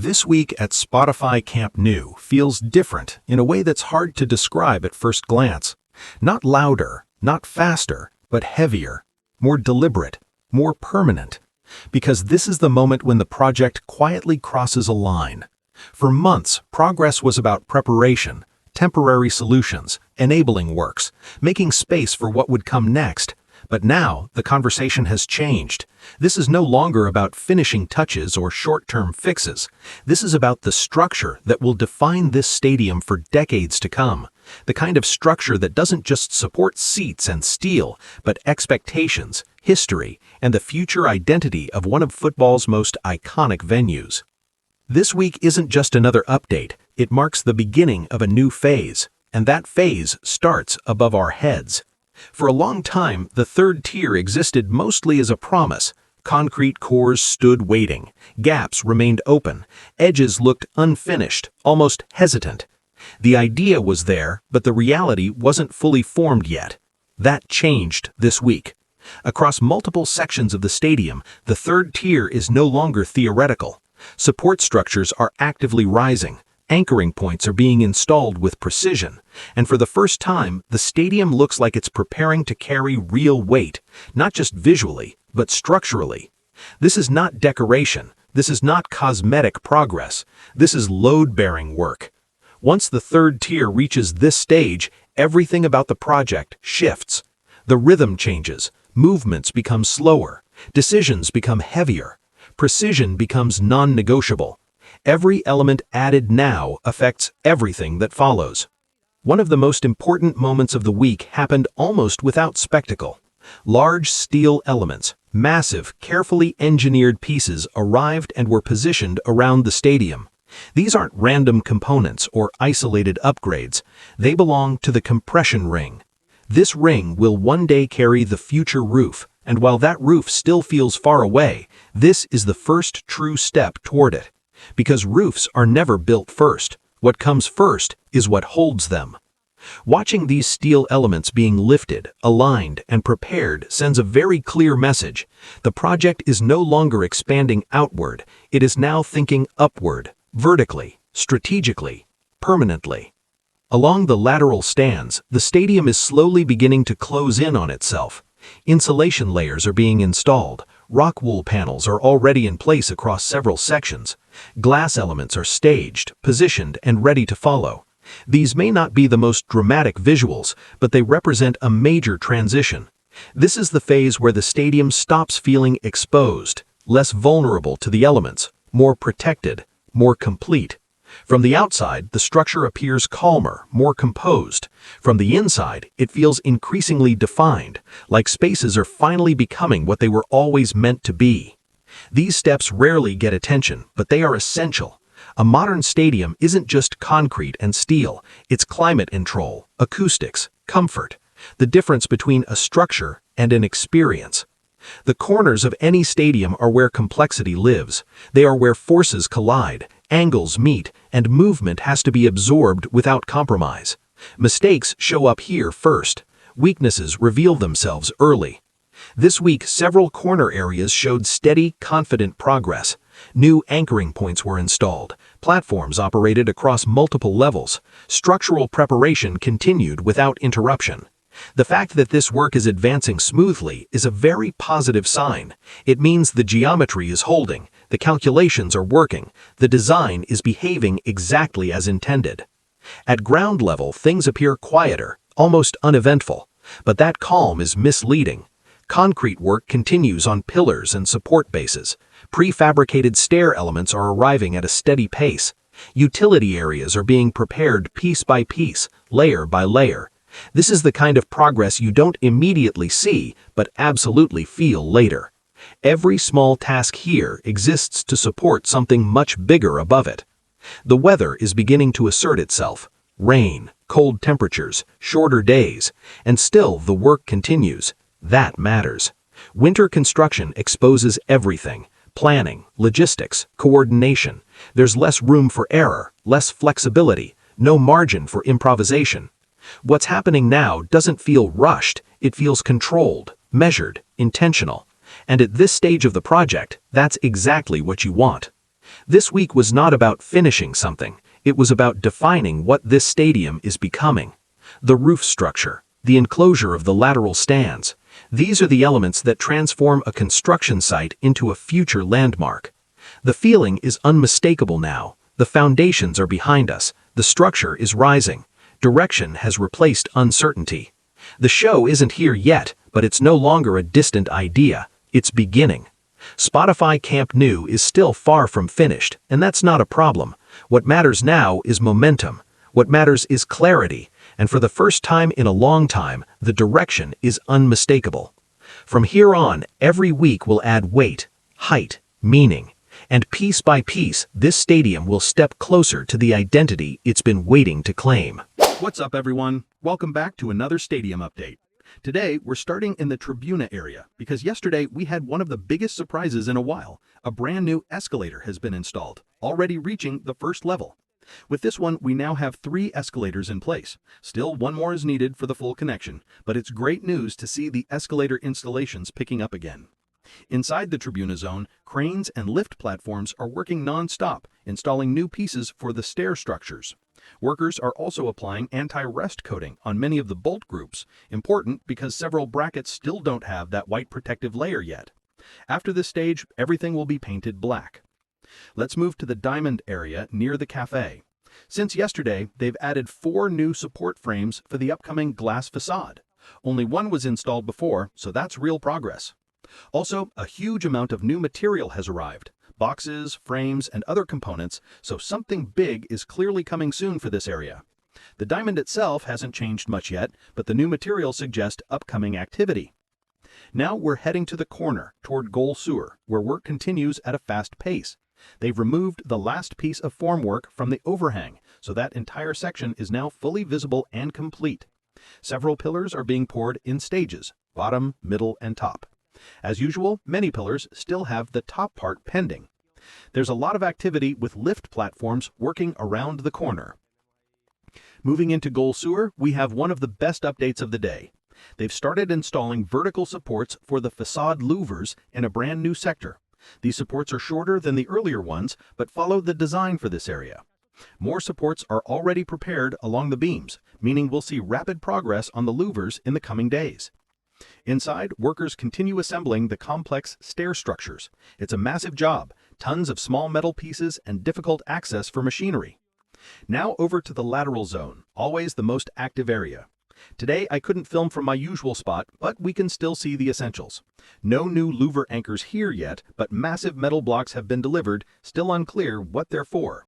This week at Spotify Camp Nou feels different in a way that's hard to describe at first glance. Not louder, not faster, but heavier, more deliberate, more permanent. Because this is the moment when the project quietly crosses a line. For months, progress was about preparation, temporary solutions, enabling works, making space for what would come next. But now, the conversation has changed. This is no longer about finishing touches or short-term fixes. This is about the structure that will define this stadium for decades to come. The kind of structure that doesn't just support seats and steel, but expectations, history, and the future identity of one of football's most iconic venues. This week isn't just another update, it marks the beginning of a new phase, and that phase starts above our heads. For a long time, the third tier existed mostly as a promise. Concrete cores stood waiting, gaps remained open, edges looked unfinished, almost hesitant. The idea was there, but the reality wasn't fully formed yet. That changed this week. Across multiple sections of the stadium, the third tier is no longer theoretical. Support structures are actively rising. Anchoring points are being installed with precision, and for the first time, the stadium looks like it's preparing to carry real weight, not just visually, but structurally. This is not decoration, this is not cosmetic progress, this is load-bearing work. Once the third tier reaches this stage, everything about the project shifts. The rhythm changes, movements become slower, decisions become heavier, precision becomes non-negotiable. Every element added now affects everything that follows. One of the most important moments of the week happened almost without spectacle. Large steel elements, massive, carefully engineered pieces arrived and were positioned around the stadium. These aren't random components or isolated upgrades. They belong to the compression ring. This ring will one day carry the future roof, and while that roof still feels far away, this is the first true step toward it. Because roofs are never built first. What comes first is what holds them. Watching these steel elements being lifted, aligned, and prepared sends a very clear message. The project is no longer expanding outward, it is now thinking upward, vertically, strategically, permanently. Along the lateral stands, the stadium is slowly beginning to close in on itself. Insulation layers are being installed. Rock wool panels are already in place across several sections. Glass elements are staged, positioned, and ready to follow. These may not be the most dramatic visuals, but they represent a major transition. This is the phase where the stadium stops feeling exposed, less vulnerable to the elements, more protected, more complete. From the outside, the structure appears calmer, more composed. From the inside, it feels increasingly defined, like spaces are finally becoming what they were always meant to be. These steps rarely get attention, but they are essential. A modern stadium isn't just concrete and steel, it's climate control, acoustics, comfort, the difference between a structure and an experience. The corners of any stadium are where complexity lives. They are where forces collide, angles meet, and movement has to be absorbed without compromise. Mistakes show up here first. Weaknesses reveal themselves early. This week, several corner areas showed steady, confident progress. New anchoring points were installed. Platforms operated across multiple levels. Structural preparation continued without interruption. The fact that this work is advancing smoothly is a very positive sign. It means the geometry is holding, the calculations are working, the design is behaving exactly as intended. At ground level, things appear quieter, almost uneventful, but that calm is misleading. Concrete work continues on pillars and support bases. Prefabricated stair elements are arriving at a steady pace. Utility areas are being prepared piece by piece, layer by layer. This is the kind of progress you don't immediately see, but absolutely feel later. Every small task here exists to support something much bigger above it. The weather is beginning to assert itself. Rain, cold temperatures, shorter days, and still the work continues. That matters. Winter construction exposes everything. Planning, logistics, coordination. There's less room for error, less flexibility, no margin for improvisation. What's happening now doesn't feel rushed, it feels controlled, measured, intentional. And at this stage of the project, that's exactly what you want. This week was not about finishing something, it was about defining what this stadium is becoming. The roof structure, the enclosure of the lateral stands, these are the elements that transform a construction site into a future landmark. The feeling is unmistakable now. The foundations are behind us, the structure is rising, direction has replaced uncertainty. The show isn't here yet, but it's no longer a distant idea, it's beginning. Spotify Camp Nou is still far from finished, and that's not a problem. What matters now is momentum. What matters is clarity, and for the first time in a long time, the direction is unmistakable. From here on, every week will add weight, height, meaning, and piece by piece, this stadium will step closer to the identity it's been waiting to claim. What's up, everyone? Welcome back to another stadium update. Today, we're starting in the Tribuna area because yesterday we had one of the biggest surprises in a while. A brand new escalator has been installed, already reaching the first level. With this one, we now have 3 escalators in place. Still, one more is needed for the full connection, but it's great news to see the escalator installations picking up again. Inside the Tribuna zone, cranes and lift platforms are working non-stop, installing new pieces for the stair structures. Workers are also applying anti-rust coating on many of the bolt groups, important because several brackets still don't have that white protective layer yet. After this stage, everything will be painted black. Let's move to the diamond area near the cafe. Since yesterday, they've added 4 new support frames for the upcoming glass facade. Only one was installed before, so that's real progress. Also, a huge amount of new material has arrived. Boxes, frames, and other components, so something big is clearly coming soon for this area. The diamond itself hasn't changed much yet, but the new materials suggest upcoming activity. Now we're heading to the corner, toward Goal Sewer, where work continues at a fast pace. They've removed the last piece of formwork from the overhang, so that entire section is now fully visible and complete. Several pillars are being poured in stages, bottom, middle, and top. As usual, many pillars still have the top part pending. There's a lot of activity with lift platforms working around the corner. Moving into Goal Sewer, we have one of the best updates of the day. They've started installing vertical supports for the facade louvers in a brand new sector. These supports are shorter than the earlier ones, but follow the design for this area. More supports are already prepared along the beams, meaning we'll see rapid progress on the louvers in the coming days. Inside, workers continue assembling the complex stair structures. It's a massive job, tons of small metal pieces and difficult access for machinery. Now over to the lateral zone, always the most active area. Today I couldn't film from my usual spot, but we can still see the essentials. No new louver anchors here yet, but massive metal blocks have been delivered, still unclear what they're for.